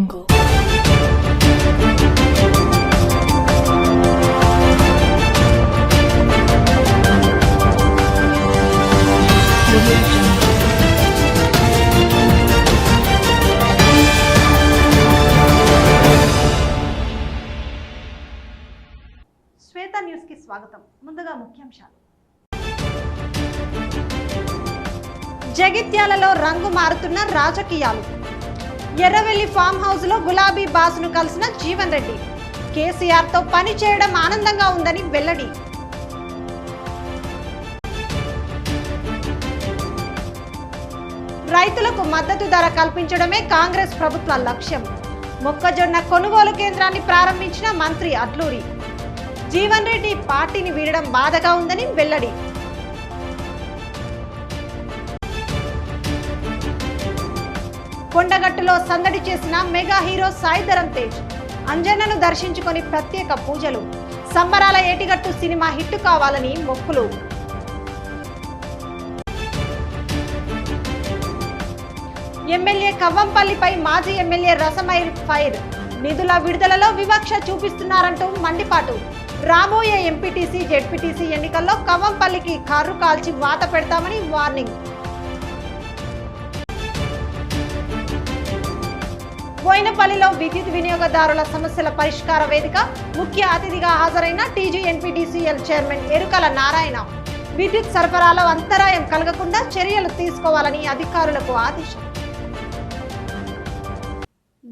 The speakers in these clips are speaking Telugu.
శ్వేత న్యూస్ కి స్వాగతం. ముందుగా ముఖ్యాంశాలు. జగిత్యాలలో రంగు మారుతున్న రాజకీయాలు. ఎర్రవెల్లి ఫామ్ హౌస్ లో గులాబీ బాసును కలిసిన జీవన్ రెడ్డి. కేసీఆర్ తో పని చేయడం ఆనందంగా ఉందని వెల్లడి. రైతులకు మద్దతు ధర కల్పించడమే కాంగ్రెస్ ప్రభుత్వ లక్ష్యం. మొక్కజొన్న కొనుగోలు కేంద్రాన్ని ప్రారంభించిన మంత్రి అడ్లూరి. జీవన్ రెడ్డి పార్టీని వీడడం బాధగా ఉందని వెల్లడి. కొండగట్టులో సందడి చేసిన మెగా హీరో సాయి ధరమ్ తేజ్. అంజన్నను దర్శించుకొని ప్రత్యేక పూజలు. సంబరాల ఏటిగట్టు సినిమా హిట్ కావాలని మొక్కులు. ఎమ్మెల్యే కవ్వంపల్లిపై మాజీ ఎమ్మెల్యే రసమై ఫైర్. నిధుల విడుదలలో వివక్ష చూపిస్తున్నారంటూ మండిపాటు. రాబోయే ఎంపీటీసీ జెడ్పీటీసీ ఎన్నికల్లో కవ్వంపల్లికి కారు కాల్చి వాత పెడతామని వార్నింగ్. బోయినపల్లిలో విద్యుత్ వినియోగదారుల సమస్యల పరిష్కార వేదిక. ముఖ్య అతిథిగా హాజరైన టీజీఎన్పీటీసీఎల్ చైర్మన్ ఎరుకల నారాయణ. విద్యుత్ సరఫరాలో అంతరాయం కలగకుండా చర్యలు తీసుకోవాలని అధికారులకు ఆదేశం.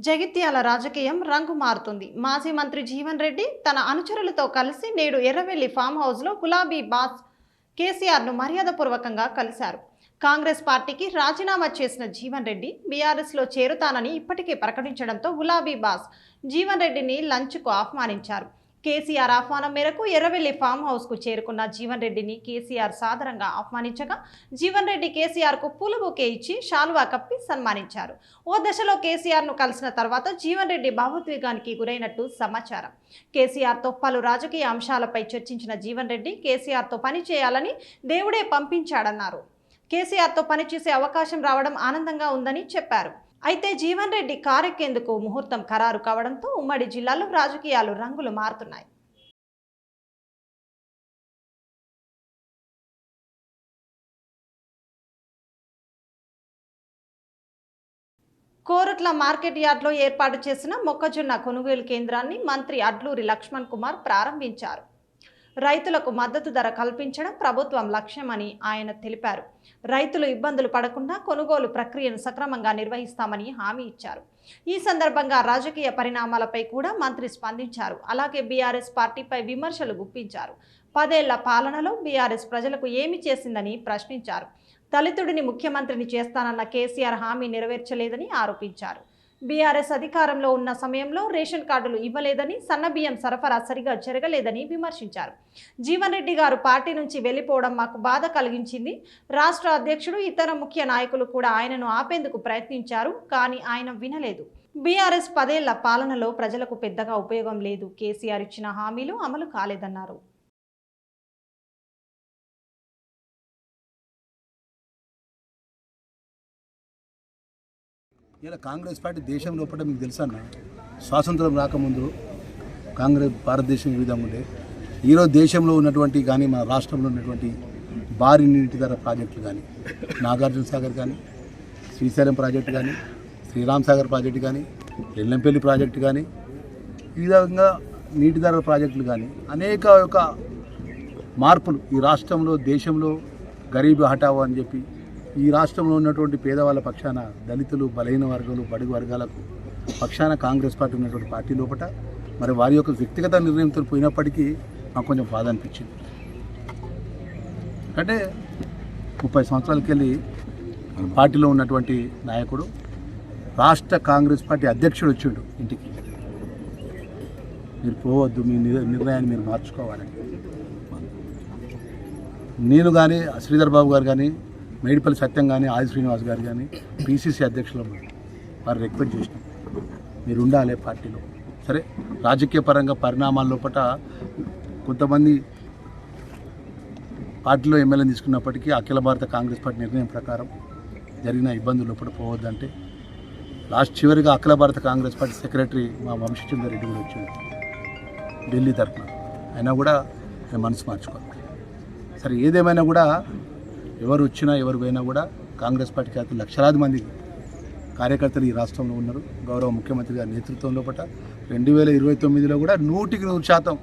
జగిత్యాల రాజకీయం రంగు మారుతుంది. మాజీ మంత్రి జీవన్ రెడ్డి తన అనుచరులతో కలిసి నేడు ఎర్రవెల్లి ఫామ్ హౌస్ లో గులాబీ బాస్ కేసీఆర్ ను మర్యాదపూర్వకంగా కలిశారు. కాంగ్రెస్ పార్టీకి రాజీనామా చేసిన జీవన్ రెడ్డి బీఆర్ఎస్ లో చేరుతానని ఇప్పటికే ప్రకటించడంతో గులాబీ బాస్ జీవన్ రెడ్డిని లంచ్ కు ఆహ్వానించారు. కేసీఆర్ ఆహ్వానం మేరకు ఎర్రవెల్లి ఫామ్ హౌస్ కు చేరుకున్న జీవన్ రెడ్డిని కేసీఆర్ సాదరంగా ఆహ్వానించగా జీవన్ రెడ్డి కేసీఆర్ కు పూల బొకే ఇచ్చి శాలువా కప్పి సన్మానించారు. ఓ దశలో కేసీఆర్ ను కలిసిన తర్వాత జీవన్ రెడ్డి భావోద్వేగానికి గురైనట్టు సమాచారం. కేసీఆర్ తో పలు రాజకీయ అంశాలపై చర్చించిన జీవన్ రెడ్డి కేసీఆర్ తో పని చేయాలని దేవుడే పంపించాడన్నారు. కేసీఆర్ తో పనిచేసే అవకాశం రావడం ఆనందంగా ఉందని చెప్పారు. అయితే జీవన్ రెడ్డి కారెక్కేందుకు ముహూర్తం ఖరారు కావడంతో ఉమ్మడి జిల్లాలో రాజకీయాలు రంగులు మారుతున్నాయి. కోరుట్ల మార్కెట్ యార్డ్లో ఏర్పాటు చేసిన మొక్కజొన్న కొనుగోలు కేంద్రాన్ని మంత్రి అడ్లూరి లక్ష్మణ్ కుమార్ ప్రారంభించారు. రైతులకు మద్దతు ధర కల్పించడం ప్రభుత్వం లక్ష్యమని ఆయన తెలిపారు. రైతులు ఇబ్బందులు పడకుండా కొనుగోలు ప్రక్రియను సక్రమంగా నిర్వహిస్తామని హామీ ఇచ్చారు. ఈ సందర్భంగా రాజకీయ పరిణామాలపై కూడా మంత్రి స్పందించారు. అలాగే బీఆర్ఎస్ పార్టీపై విమర్శలు గుప్పించారు. 10 ఏళ్ల పాలనలో బీఆర్ఎస్ ప్రజలకు ఏమి చేసిందని ప్రశ్నించారు. దళితుడిని ముఖ్యమంత్రిని చేస్తానన్న కేసీఆర్ హామీ నెరవేర్చలేదని ఆరోపించారు. బీఆర్ఎస్ అధికారంలో ఉన్న సమయంలో రేషన్ కార్డులు ఇవ్వలేదని, సన్నబియ్యం సరఫరా సరిగా జరగలేదని విమర్శించారు. జీవన్ రెడ్డి గారు పార్టీ నుంచి వెళ్లిపోవడం మాకు బాధ కలిగించింది. రాష్ట్ర అధ్యక్షుడు, ఇతర ముఖ్య నాయకులు కూడా ఆయనను ఆపేందుకు ప్రయత్నించారు, కానీ ఆయన వినలేదు. బీఆర్ఎస్ 10 ఏళ్ల పాలనలో ప్రజలకు పెద్దగా ఉపయోగం లేదు. కేసీఆర్ ఇచ్చిన హామీలు అమలు కాలేదన్నారు. ఇలా కాంగ్రెస్ పార్టీ దేశం లోపల మీకు తెలుసన్న, స్వాతంత్రం రాకముందు కాంగ్రెస్ భారతదేశం ఈ విధంగా ఉండే. ఈరోజు దేశంలో ఉన్నటువంటి కానీ మన రాష్ట్రంలో ఉన్నటువంటి భారీ నీటిధార ప్రాజెక్టులు కానీ, నాగార్జున సాగర్ కానీ, శ్రీశైలం ప్రాజెక్టు కానీ, శ్రీరామ్ సాగర్ ప్రాజెక్టు కానీ, ఎల్లంపల్లి ప్రాజెక్టు కానీ, ఈ విధంగా నీటిధార ప్రాజెక్టులు కానీ అనేక మార్పులు ఈ రాష్ట్రంలో, దేశంలో గరీబ్ హటావో అని చెప్పి ఈ రాష్ట్రంలో ఉన్నటువంటి పేదవాళ్ళ పక్షాన, దళితులు, బలహీన వర్గాలు, బడుగు వర్గాలకు పక్షాన కాంగ్రెస్ పార్టీ ఉన్నటువంటి పార్టీ లోపల మరి వారి యొక్క వ్యక్తిగత నిర్ణయంతో పోయినప్పటికీ నాకు కొంచెం బాధ అనిపించింది. అంటే 30 సంవత్సరాలకి వెళ్ళి పార్టీలో ఉన్నటువంటి నాయకుడు, రాష్ట్ర కాంగ్రెస్ పార్టీ అధ్యక్షుడు వచ్చిండు ఇంటికి. మీరు పోవద్దు, మీ నిర్ణయాన్ని మీరు మార్చుకోవాలని నేను కానీ, శ్రీధర్ బాబు గారు కానీ, మేడిపల్లి సత్యం కానీ, ఆది శ్రీనివాస్ గారు కానీ, పిసిసి అధ్యక్షులు వారు రిక్వెస్ట్ చేసినాం, మీరు ఉండాలి పార్టీలో. సరే, రాజకీయ పరంగా పరిణామాల లోపల కొంతమంది పార్టీలో ఎమ్మెల్యేని తీసుకున్నప్పటికీ అఖిల భారత కాంగ్రెస్ పార్టీ నిర్ణయం ప్రకారం జరిగిన ఇబ్బందుల లోపల పోవద్దంటే లాస్ట్ చివరిగా అఖిల భారత కాంగ్రెస్ పార్టీ సెక్రటరీ మా వంశీచంద్ర రెడ్డి కూడా వచ్చాడు ఢిల్లీ తరఫున. అయినా కూడా నేను మనసు మార్చుకోవాలి. సరే ఏదేమైనా కూడా ఎవరు వచ్చినా ఎవరు పోయినా కూడా కాంగ్రెస్ పార్టీకి లక్షలాది మంది కార్యకర్తలు ఈ రాష్ట్రంలో ఉన్నారు. గౌరవ ముఖ్యమంత్రి గారి నేతృత్వంలో 2029లో కూడా 100%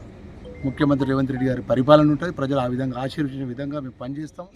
ముఖ్యమంత్రి రేవంత్ రెడ్డి గారి పరిపాలన ఉంటుంది. ప్రజలు ఆ విధంగా ఆశీర్వదించిన విధంగా మేము పనిచేస్తాం.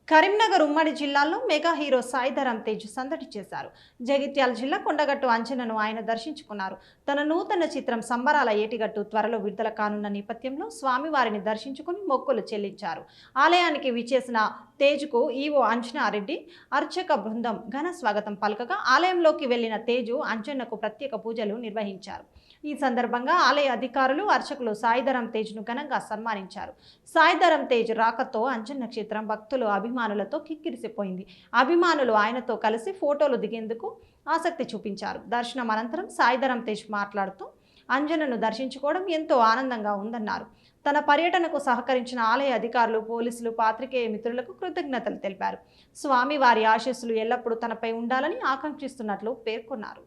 కరీంనగర్ ఉమ్మడి జిల్లాలో మెగా హీరో సాయిధరం తేజ్ సందడి చేశారు. జగిత్యాల జిల్లా కొండగట్టు అంజనను ఆయన దర్శించుకున్నారు. తన నూతన చిత్రం సంబరాల ఏటిగట్టు త్వరలో విడుదల కానున్న నేపథ్యంలో స్వామివారిని దర్శించుకుని మొక్కులు చెల్లించారు. ఆలయానికి విచ్చేసిన తేజ్కు ఈవో అంజనారెడ్డి అర్చక బృందం ఘన స్వాగతం పలకగా ఆలయంలోకి వెళ్లిన తేజు అంజన్నకు ప్రత్యేక పూజలు నిర్వహించారు. ఈ సందర్భంగా ఆలయ అధికారులు అర్చకులు సాయిధరం తేజ్ను ఘనంగా సన్మానించారు. సాయిధరం తేజ్ రాకతో అంజన్న క్షేత్రం భక్తులు అభిమానులతో కిక్కిరిసిపోయింది. అభిమానులు ఆయనతో కలిసి ఫోటోలు దిగేందుకు ఆసక్తి చూపించారు. దర్శనం అనంతరం సాయిధరం తేజ్ మాట్లాడుతూ అంజన్నను దర్శించుకోవడం ఎంతో ఆనందంగా ఉందన్నారు. తన పర్యటనకు సహకరించిన ఆలయ అధికారులు, పోలీసులు, పాత్రికేయ మిత్రులకు కృతజ్ఞతలు తెలిపారు. స్వామి వారి ఆశీస్సులు ఎల్లప్పుడూ తనపై ఉండాలని ఆకాంక్షిస్తున్నట్లు పేర్కొన్నారు.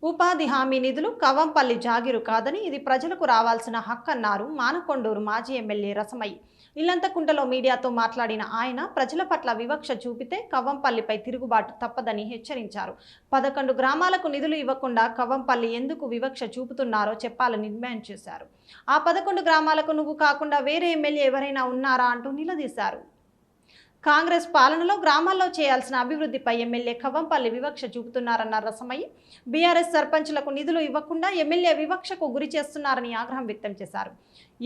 ఉపాధి హామీ నిధులు కవంపల్లి జాగిరు కాదని ఇది ప్రజలకు రావాల్సిన హక్కు అన్నారు మానకొండూరు మాజీ ఎమ్మెల్యే రసమయ్య. ఇల్లంతకుంటలో మీడియాతో మాట్లాడిన ఆయన ప్రజల పట్ల వివక్ష చూపితే కవంపల్లిపై తిరుగుబాటు తప్పదని హెచ్చరించారు. 11 గ్రామాలకు నిధులు ఇవ్వకుండా కవంపల్లి ఎందుకు వివక్ష చూపుతున్నారో చెప్పాలని డిమాండ్ చేశారు. ఆ 11 గ్రామాలకు నువ్వు కాకుండా వేరే ఎమ్మెల్యే ఎవరైనా ఉన్నారా అంటూ నిలదీశారు. కాంగ్రెస్ పాలనలో గ్రామాల్లో చేయాల్సిన అభివృద్ధిపై ఎమ్మెల్యే కవంపల్లి వివక్ష చూపుతున్నారన్న రసమయ్య. బీఆర్ఎస్ సర్పంచ్లకు నిధులు ఇవ్వకుండా ఎమ్మెల్యే వివక్షకు గురి చేస్తున్నారని ఆగ్రహం వ్యక్తం చేశారు.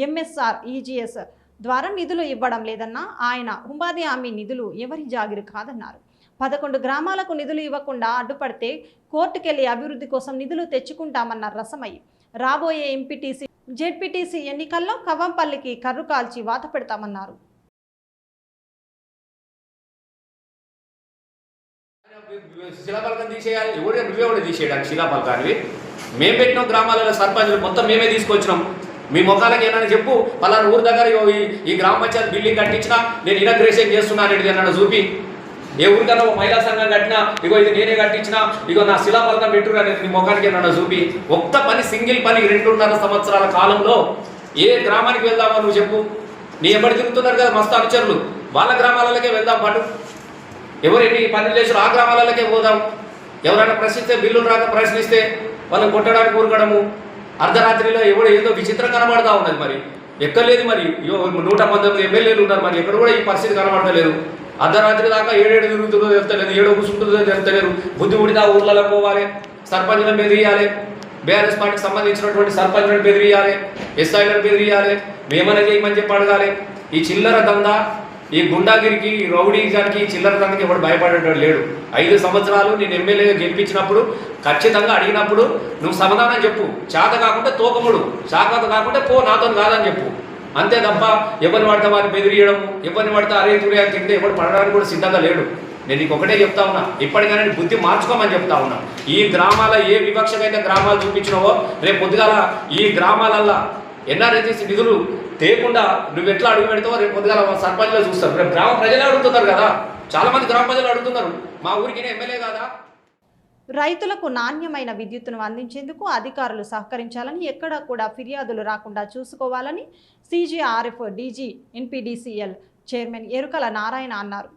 ఎంఎస్ఆర్ ఈజీఎస్ ద్వారా నిధులు ఇవ్వడం లేదన్న ఆయన ఉపాధి హామీ నిధులు ఎవరి జాగిరి కాదన్నారు. 11 గ్రామాలకు నిధులు ఇవ్వకుండా అడ్డుపడితే కోర్టుకెళ్లి అభివృద్ధి కోసం నిధులు తెచ్చుకుంటామన్న రసమయ్య. రాబోయే ఎంపీటీసీ, జెడ్పీటీసీ ఎన్నికల్లో కవంపల్లికి కర్రు కాల్చి వాత పెడతామన్నారు. శిలాపలకం తీసేయాలి. నువ్వే కూడా తీసేయడానికి శిలాపలకాన్ని మేము పెట్టిన గ్రామాలలో సర్పంచులు మొత్తం మేమే తీసుకొచ్చినాం. మీ ముఖాలకి ఏమైనా చెప్పు, పలానా ఊరు దగ్గర ఈ గ్రామ పంచాయతీ బిల్డింగ్ కట్టించినా నేను ఇనాగ్రేషన్ చేస్తున్నాను ఏమన్నా చూపి. ఏ ఊరికన్నా ఒక మహిళా సంఘం కట్టినా ఇగో ఇది నేనే కట్టించినా ఇగో నా శిలాపలకం పెట్టున్నా అనేది నీ ముఖానికి ఏమన్నా చూపి. ఒక్క పని సింగిల్ పని 2.5 సంవత్సరాల కాలంలో ఏ గ్రామానికి వెళ్దామో నువ్వు చెప్పు. నీ ఎప్పటి తిరుగుతున్నారు కదా మస్తు అనుచరులు, వాళ్ళ గ్రామాలకే వెళ్దాం పాటు. ఎవరు ఎన్ని పనులు చేసారు ఆ గ్రామాలకే పోదాం. ఎవరైనా ప్రశ్నిస్తే బిల్లులు రాక ప్రశ్నిస్తే వాళ్ళని కొట్టడానికి ఊరకడము. అర్ధరాత్రిలో ఎవడు ఏదో విచిత్రం కనబడతా ఉన్నది. మరి ఎక్కర్లేదు. మరి 119 ఎమ్మెల్యేలు ఉన్నారు. మరి ఎక్కడ కూడా ఈ పరిస్థితి కనబడతలేదు. అర్ధరాత్రి దాకా ఏడేడు తిరుగుతుందో తెలుస్తలేదు, ఏడో కూర్చుంటుందో తెలుస్తలేదు. బుద్ధి ఉడితే ఊర్లలో పోవాలి, సర్పంచులను బెదిరియాలి, బీఆర్ఎస్ పార్టీకి సంబంధించినటువంటి సర్పంచులను బెదిరియాలి, ఎస్ఐలను బెదిరియాలి, మేమనే చేయమని చెప్పి అడగాలి. ఈ చిల్లర దందా, ఈ గుండాగిరికి, రౌడీజానికి, చిల్లర దందకి ఎవడు భయపడేటోడు లేడు. 5 సంవత్సరాలు నేను ఎమ్మెల్యేగా గెలిపించినప్పుడు ఖచ్చితంగా అడిగినప్పుడు నువ్వు సమాధానం చెప్పు. చేత కాకుంటే తోకముడు, శాఖత కాకుంటే పో, నాతో కాదని చెప్పు. అంతే తప్ప ఎవరిని పడితే వారిని బెదిరియడం, ఎవరిని పడితే అరే తుడే అని తింటే ఎవరు పడడానికి కూడా సిద్ధంగా లేడు. నేను నీకు ఒకటే చెప్తా ఉన్నా, ఇప్పటికైనా బుద్ధి మార్చుకోమని చెప్తా ఉన్నా. ఈ గ్రామాల ఏ వివక్షకైతే గ్రామాలు చూపించినావో రేపు పొద్దుగాల ఈ గ్రామాలల్లో ఎన్ఆర్ఎస్ఎస్ నిధులు తేకుండా నువ్వు ఎట్లా అడుగు పెడతావో రేపు పొద్దుగాల సర్పంచ్లో చూస్తారు. రేపు గ్రామ ప్రజలే అడుగుతున్నారు కదా, చాలా మంది గ్రామ ప్రజలు అడుగుతున్నారు, మా ఊరికి ఎమ్మెల్యే కాదా. రైతులకు నాణ్యమైన విద్యుత్తును అందించేందుకు అధికారులు సహకరించాలని, ఎక్కడా కూడా ఫిర్యాదులు రాకుండా చూసుకోవాలని సిజిఆర్ఎఫ్ డీజీ ఎన్పీడీసీఎల్ చైర్మన్ ఎరుకల నారాయణ అన్నారు.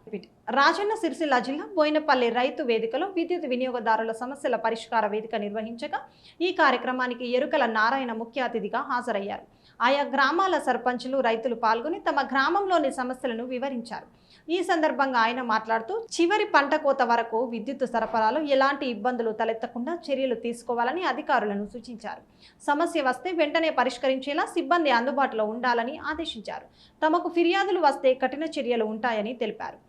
రాజన్న సిరిసిల్ల జిల్లా బోయినపల్లి రైతు వేదికలో విద్యుత్ వినియోగదారుల సమస్యల పరిష్కార వేదిక నిర్వహించగా ఈ కార్యక్రమానికి ఎరుకల నారాయణ ముఖ్య అతిథిగా హాజరయ్యారు. ఆయా గ్రామాల సర్పంచులు, రైతులు పాల్గొని తమ గ్రామంలోని సమస్యలను వివరించారు. ఈ సందర్భంగా ఆయన మాట్లాడుతూ చివరి పంట కోత వరకు విద్యుత్ సరఫరాలో ఎలాంటి ఇబ్బందులు తలెత్తకుండా చర్యలు తీసుకోవాలని అధికారులను సూచించారు. సమస్య వస్తే వెంటనే పరిష్కరించేలా సిబ్బంది అందుబాటులో ఉండాలని ఆదేశించారు. తమకు ఫిర్యాదులు వస్తే కఠిన చర్యలు ఉంటాయని తెలిపారు.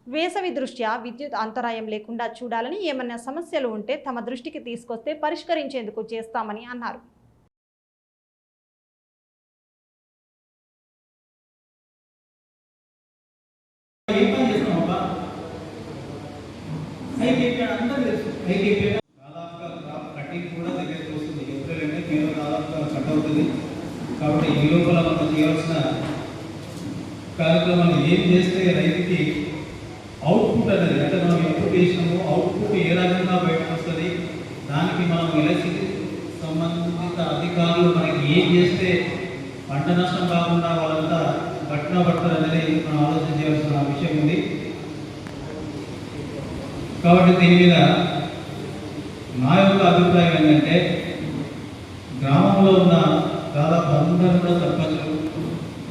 వేసవి దృష్ట్యా విద్యుత్ అంతరాయం లేకుండా చూడాలని, ఏమన్నా సమస్యలు ఉంటే తమ దృష్టికి తీసుకొస్తే పరిష్కరించేందుకు చేస్తామని అన్నారు. కాబట్టి ఈ లోపల మనం చేయాల్సిన కార్యక్రమాలు ఏం చేస్తే రైతుకి అవుట్పుట్ అనేది, అంటే మనం ఇన్పుట్ చేసినాము అవుట్పుట్ ఏ రకంగా బయటకు వస్తుంది, దానికి మనం ఎలక్ట్రిసిటీ సంబంధిత అధికారులు మనకి ఏం చేస్తే పంట నష్టం కాకుండా వాళ్ళంతా పట్టిన పడతారు అనేది మనం ఆలోచన చేయాల్సిన విషయం ఉంది. కాబట్టి దీని మీద నా యొక్క అభిప్రాయం ఏంటంటే, గ్రామంలో ఉన్న దాదాపు అందరూ కూడా సర్పంచులు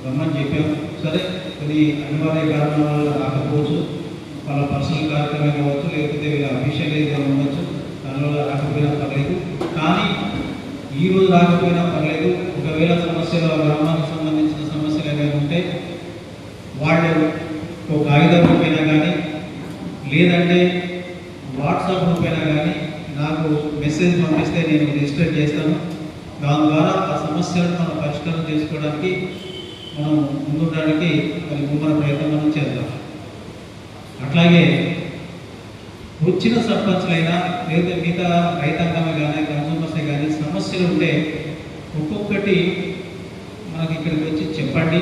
రమ్మని చెప్పాము. సరే, కొన్ని అనివార్య కారణాల వల్ల రాకపోవచ్చు, వాళ్ళ పర్సనల్ కార్యక్రమం కావచ్చు, లేకపోతే వీళ్ళ అఫీషియల్ ఏదైనా ఉండొచ్చు, దానివల్ల రాకపోయినా పర్లేదు. కానీ ఈరోజు రాకపోయినా పర్లేదు, ఒకవేళ సమస్యలు గ్రామానికి సంబంధించిన సమస్యలు ఏమైనా ఉంటే వాళ్ళు ఒక కాగితం రూపైనా కానీ లేదంటే వాట్సాప్ రూపైనా కానీ నాకు మెసేజ్ పంపిస్తే నేను రిజిస్టర్ చేస్తాను. దాని ద్వారా ఆ సమస్యలను మనం పరిష్కారం చేసుకోవడానికి మనం ముందుండడానికి మరి ముమ్మర ప్రయత్నం మనం చేద్దాం. అట్లాగే వచ్చిన సర్పంచ్లైనా లేదా మిగతా రైతాంగమే కానీ కన్సూమర్సే కానీ సమస్యలు ఉంటే ఒక్కొక్కటి మనకి ఇక్కడికి వచ్చి చెప్పండి.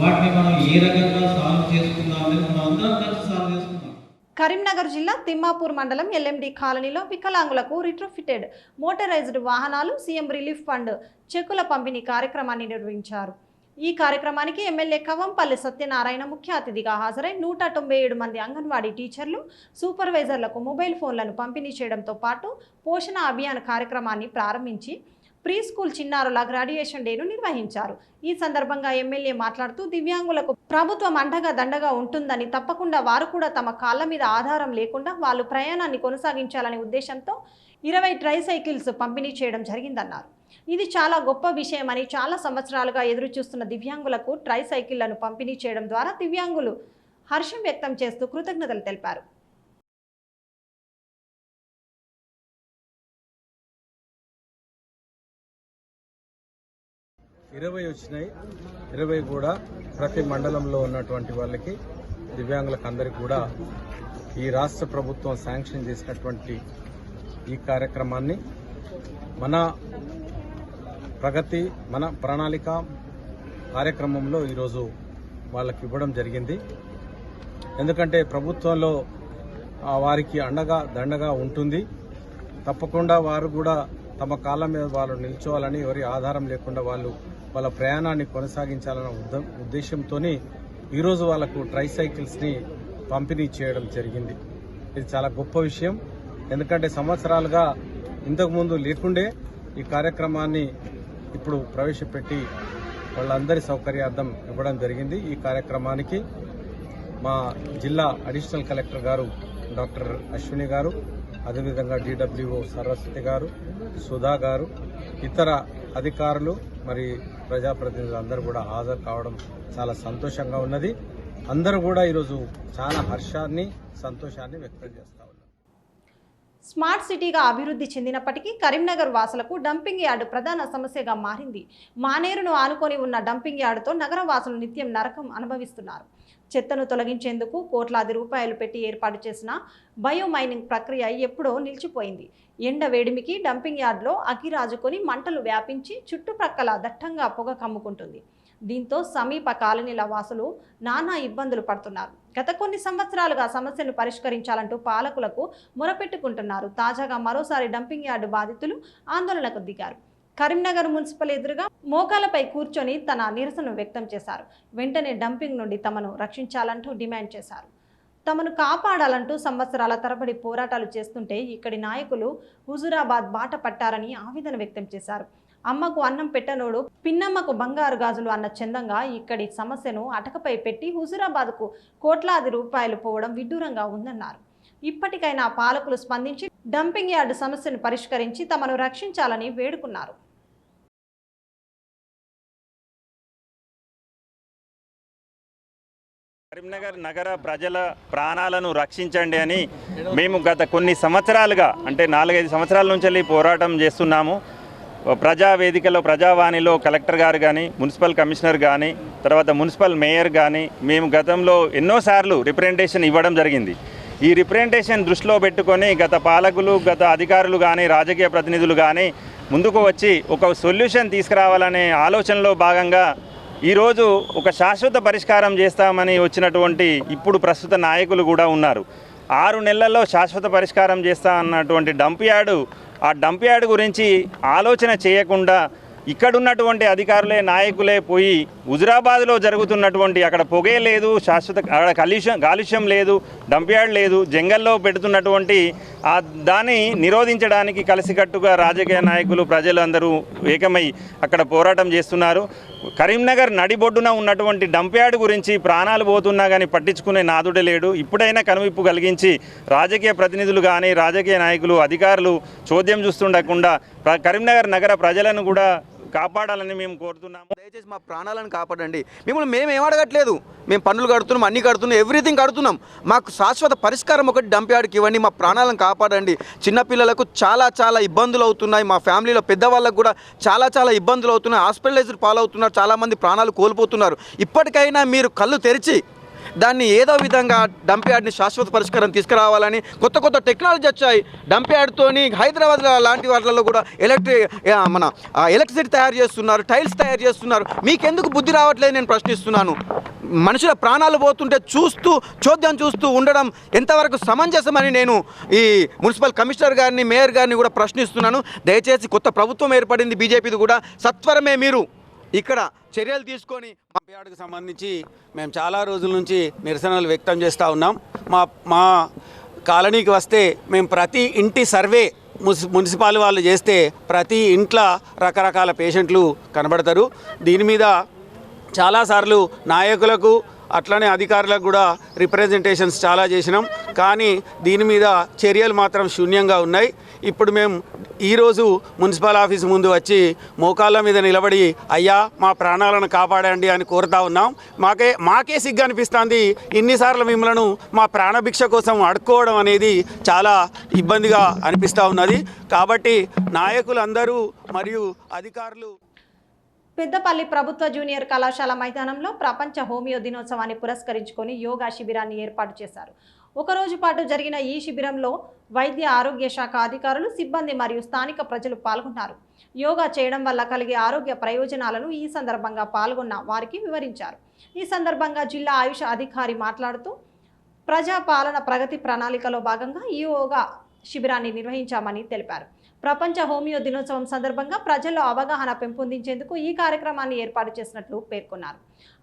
వాటిని మనం ఏ రకంగా సాల్వ్ చేసుకుందాం అనేది మనం అందరం కలిసి సాల్వ్ చేసుకుందాం. కరీంనగర్ జిల్లా తిమ్మాపూర్ మండలం ఎల్ఎండి కాలనీలో వికలాంగులకు రిట్రోఫిటెడ్ మోటరైజ్డ్ వాహనాలు సీఎం రిలీఫ్ ఫండ్ చెక్కుల పంపిణీ కార్యక్రమాన్ని నిర్వహించారు. ఈ కార్యక్రమానికి ఎమ్మెల్యే కవంపల్లి సత్యనారాయణ ముఖ్య అతిథిగా హాజరై 197 మంది అంగన్వాడీ టీచర్లు, సూపర్వైజర్లకు మొబైల్ ఫోన్లను పంపిణీ చేయడంతో పాటు పోషణ అభియాన్ కార్యక్రమాన్ని ప్రారంభించి ప్రీ స్కూల్ చిన్నారుల గ్రాడ్యుయేషన్ డేను నిర్వహించారు. ఈ సందర్భంగా ఎమ్మెల్యే మాట్లాడుతూ దివ్యాంగులకు ప్రభుత్వం అండగా దండగా ఉంటుందని, తప్పకుండా వారు కూడా తమ కాళ్ళ మీద ఆధారం లేకుండా వాళ్ళు ప్రయాణాన్ని కొనసాగించాలనే ఉద్దేశంతో 20 ట్రైసైకిల్స్ పంపిణీ చేయడం జరిగిందన్నారు. ఇది చాలా గొప్ప విషయమని, చాలా సంవత్సరాలుగా ఎదురు చూస్తున్న దివ్యాంగులకు ట్రైసైకిళ్లను పంపిణీ చేయడం ద్వారా దివ్యాంగులు హర్షం వ్యక్తం చేస్తూ కృతజ్ఞతలు తెలిపారు. వచ్చినాయి. 20 కూడా ప్రతి మండలంలో ఉన్నటువంటి వాళ్ళకి, దివ్యాంగులకు అందరికీ కూడా ఈ రాష్ట్ర ప్రభుత్వం శాంక్షన్ చేసినటువంటి ఈ కార్యక్రమాన్ని మన ప్రగతి, మన ప్రణాళిక కార్యక్రమంలో ఈరోజు వాళ్ళకి ఇవ్వడం జరిగింది. ఎందుకంటే ప్రభుత్వంలో వారికి అండగా దండగా ఉంటుంది. తప్పకుండా వారు కూడా తమ కాళ్ళ మీద వాళ్ళు నిల్చోవాలని, ఎవరి ఆధారం లేకుండా వాళ్ళ ప్రయాణాన్ని కొనసాగించాలన్న ఉద్దేశంతో ఈరోజు వాళ్ళకు ట్రైసైకిల్స్ని పంపిణీ చేయడం జరిగింది. ఇది చాలా గొప్ప విషయం. ఎందుకంటే సంవత్సరాలుగా ఇంతకుముందు లేకుండే ఈ కార్యక్రమాన్ని ఇప్పుడు ప్రవేశపెట్టి వాళ్ళందరి సౌకర్యార్థం ఇవ్వడం జరిగింది. ఈ కార్యక్రమానికి మా జిల్లా అడిషనల్ కలెక్టర్ గారు డాక్టర్ అశ్విని గారు, అదేవిధంగా DWO సరస్వతి గారు, సుధా గారు, ఇతర అధికారులు మరి ప్రజాప్రతినిధులు అందరూ కూడా హాజరు కావడం చాలా సంతోషంగా ఉన్నది. అందరూ కూడా ఈరోజు చాలా హర్షాన్ని, సంతోషాన్ని వ్యక్తం చేస్తారు. స్మార్ట్ సిటీగా అభివృద్ధి చెందినప్పటికీ కరీంనగర్ వాసులకు డంపింగ్ యార్డు ప్రధాన సమస్యగా మారింది. మానేరును ఆనుకొని ఉన్న డంపింగ్ యార్డుతో నగర వాసులు నిత్యం నరకం అనుభవిస్తున్నారు. చెత్తను తొలగించేందుకు కోట్లాది రూపాయలు పెట్టి ఏర్పాటు చేసిన బయోమైనింగ్ ప్రక్రియ ఎప్పుడో నిలిచిపోయింది. ఎండ వేడిమికి డంపింగ్ యార్డులో అగ్గిరాజుకొని మంటలు వ్యాపించి చుట్టుప్రక్కల దట్టంగా పొగ కమ్ముకుంటుంది. దీంతో సమీప కాలనీల వాసులు నానా ఇబ్బందులు పడుతున్నారు. గత కొన్ని సంవత్సరాలుగా సమస్యను పరిష్కరించాలంటూ పాలకులకు మొరపెట్టుకుంటున్నారు. తాజాగా మరోసారి డంపింగ్ యార్డు బాధితులు ఆందోళనకు దిగారు. కరీంనగర్ మున్సిపల్ ఎదురుగా మోకాలపై కూర్చొని తన నిరసన వ్యక్తం చేశారు. వెంటనే డంపింగ్ నుండి తమను రక్షించాలంటూ డిమాండ్ చేశారు. తమను కాపాడాలంటూ సంవత్సరాల తరబడి పోరాటాలు చేస్తుంటే ఇక్కడి నాయకులు హుజురాబాద్ బాట పట్టారని ఆవేదన వ్యక్తం చేశారు. అమ్మకు అన్నం పెట్టనోడు పిన్నమ్మకు బంగారు గాజులు అన్న చందంగా ఇక్కడి సమస్యను అటకపై పెట్టి హుజురాబాద్కు కోట్లాది రూపాయలు పోవడం విడ్డూరంగా ఉందన్నారు. ఇప్పటికైనా పాలకులు స్పందించి డంపింగ్ యార్డు సమస్యను పరిష్కరించి తమను రక్షించాలని వేడుకున్నారు. కరీంనగర్ నగర ప్రజల ప్రాణాలను రక్షించండి అని మేము గత కొన్ని సంవత్సరాలుగా, అంటే 4-5 సంవత్సరాల నుంచి పోరాటం చేస్తున్నాము. ప్రజావేదికలో, ప్రజావాణిలో కలెక్టర్ గారు కానీ, మున్సిపల్ కమిషనర్ కానీ, తర్వాత మున్సిపల్ మేయర్ కానీ మేము గతంలో ఎన్నోసార్లు రిప్రజెంటేషన్ ఇవ్వడం జరిగింది. ఈ రిప్రజెంటేషన్ దృష్టిలో పెట్టుకొని గత పాలకులు, గత అధికారులు కానీ, రాజకీయ ప్రతినిధులు కానీ ముందుకు వచ్చి ఒక సొల్యూషన్ తీసుకురావాలనే ఆలోచనలో భాగంగా ఈరోజు ఒక శాశ్వత పరిష్కారం చేస్తామని వచ్చినటువంటి ఇప్పుడు ప్రస్తుత నాయకులు కూడా ఉన్నారు. 6 నెలల్లో శాశ్వత పరిష్కారం చేస్తా అన్నటువంటి డంప్ యార్డు, ఆ డంప్ యార్డు గురించి ఆలోచన చేయకుండా ఇక్కడున్నటువంటి అధికారులే నాయకులే పోయి హుజురాబాద్లో జరుగుతున్నటువంటి అక్కడ పొగే లేదు, అక్కడ కాలుష్యం లేదు, డంప్ యార్డ్ లేదు, జంగల్లో పెడుతున్నటువంటి దాన్ని నిరోధించడానికి కలిసికట్టుగా రాజకీయ నాయకులు ప్రజలు అందరూ ఏకమై అక్కడ పోరాటం చేస్తున్నారు. కరీంనగర్ నడిబొడ్డున ఉన్నటువంటి డంప్ యార్డ్ గురించి ప్రాణాలు పోతున్నా కానీ పట్టించుకునే నాదుడే లేడు. ఇప్పుడైనా కనువిప్పు కలిగించి రాజకీయ ప్రతినిధులు కానీ రాజకీయ నాయకులు అధికారులు చోద్యం చూస్తుండకుండా కరీంనగర్ నగర ప్రజలను కూడా కాపాడాలని మేము కోరుతున్నాము. దయచేసి మా ప్రాణాలను కాపాడండి. మిమ్మల్ని మేము ఏం అడగట్లేదు, మేము పన్నులు కడుతున్నాం, అన్నీ కడుతున్నాం, ఎవ్రీథింగ్ కడుతున్నాం. మాకు శాశ్వత పరిష్కారం ఒకటి డంప్ యార్డ్కి ఇవ్వండి, మా ప్రాణాలను కాపాడండి. చిన్నపిల్లలకు చాలా ఇబ్బందులు అవుతున్నాయి, మా ఫ్యామిలీలో పెద్దవాళ్ళకు కూడా చాలా ఇబ్బందులు అవుతున్నాయి, హాస్పిటలైజ్డ్ పాలవుతున్నారు, చాలామంది ప్రాణాలు కోల్పోతున్నారు. ఇప్పటికైనా మీరు కళ్ళు తెరిచి దాన్ని ఏదో విధంగా డంప్ యార్డ్ని శాశ్వత పరిష్కారం తీసుకురావాలని కొత్త టెక్నాలజీ వచ్చాయి. డంప్ యార్డ్తోని హైదరాబాద్ లాంటి వాటిల్లో కూడా ఎలక్ట్రిసిటీ తయారు చేస్తున్నారు, టైల్స్ తయారు చేస్తున్నారు. మీకెందుకు బుద్ధి రావట్లేదు నేను ప్రశ్నిస్తున్నాను. మనుషుల ప్రాణాలు పోతుంటే చోద్యం చూస్తూ ఉండడం ఎంతవరకు సమంజసమని నేను ఈ మున్సిపల్ కమిషనర్ గారిని, మేయర్ గారిని కూడా ప్రశ్నిస్తున్నాను. దయచేసి కొత్త ప్రభుత్వం ఏర్పడింది బీజేపీది కూడా, సత్వరమే మీరు ఇక్కడ చర్యలు తీసుకొని డంప్ యార్డ్కి సంబంధించి మేము చాలా రోజుల నుంచి నిరసనలు వ్యక్తం చేస్తూ ఉన్నాం. మా కాలనీకి వస్తే మేము ప్రతి ఇంటి సర్వే మున్సిపాల్ వాళ్ళు చేస్తే ప్రతి ఇంట్లో రకరకాల పేషెంట్లు కనబడతారు. దీని మీద చాలాసార్లు నాయకులకు అట్లనే అధికారులకు కూడా రిప్రజెంటేషన్స్ చాలా చేసినాం, కానీ దీని మీద చర్యలు మాత్రం శూన్యంగా ఉన్నాయి. ఇప్పుడు మేము ఈరోజు మున్సిపల్ ఆఫీస్ ముందు వచ్చి మోకాళ్ళ మీద నిలబడి అయ్యా మా ప్రాణాలను కాపాడండి అని కోరుతా ఉన్నాం. మాకే సిగ్గు అనిపిస్తుంది. ఇన్నిసార్లు మిమ్మల్ని మా ప్రాణభిక్ష కోసం అడుక్కోవడం అనేది చాలా ఇబ్బందిగా అనిపిస్తూ ఉన్నది. కాబట్టి నాయకులందరూ మరియు అధికారులు పెద్దపల్లి ప్రభుత్వ జూనియర్ కళాశాల మైదానంలో ప్రపంచ హోమియో దినోత్సవాన్ని పురస్కరించుకొని యోగా శిబిరాన్ని ఏర్పాటు చేశారు. ఒకరోజు పాటు జరిగిన ఈ శిబిరంలో వైద్య ఆరోగ్య శాఖ అధికారులు, సిబ్బంది మరియు స్థానిక ప్రజలు పాల్గొన్నారు. యోగా చేయడం వల్ల కలిగే ఆరోగ్య ప్రయోజనాలను ఈ సందర్భంగా పాల్గొన్న వారికి వివరించారు. ఈ సందర్భంగా జిల్లా ఆయుష్ అధికారి మాట్లాడుతూ ప్రజాపాలన ప్రగతి ప్రణాళికలో భాగంగా ఈ యోగా శిబిరాన్ని నిర్వహించామని తెలిపారు. ప్రపంచ హోమియో దినోత్సవం సందర్భంగా ప్రజల్లో అవగాహన పెంపొందించేందుకు ఈ కార్యక్రమాన్ని ఏర్పాటు చేసినట్లు పేర్కొన్నారు.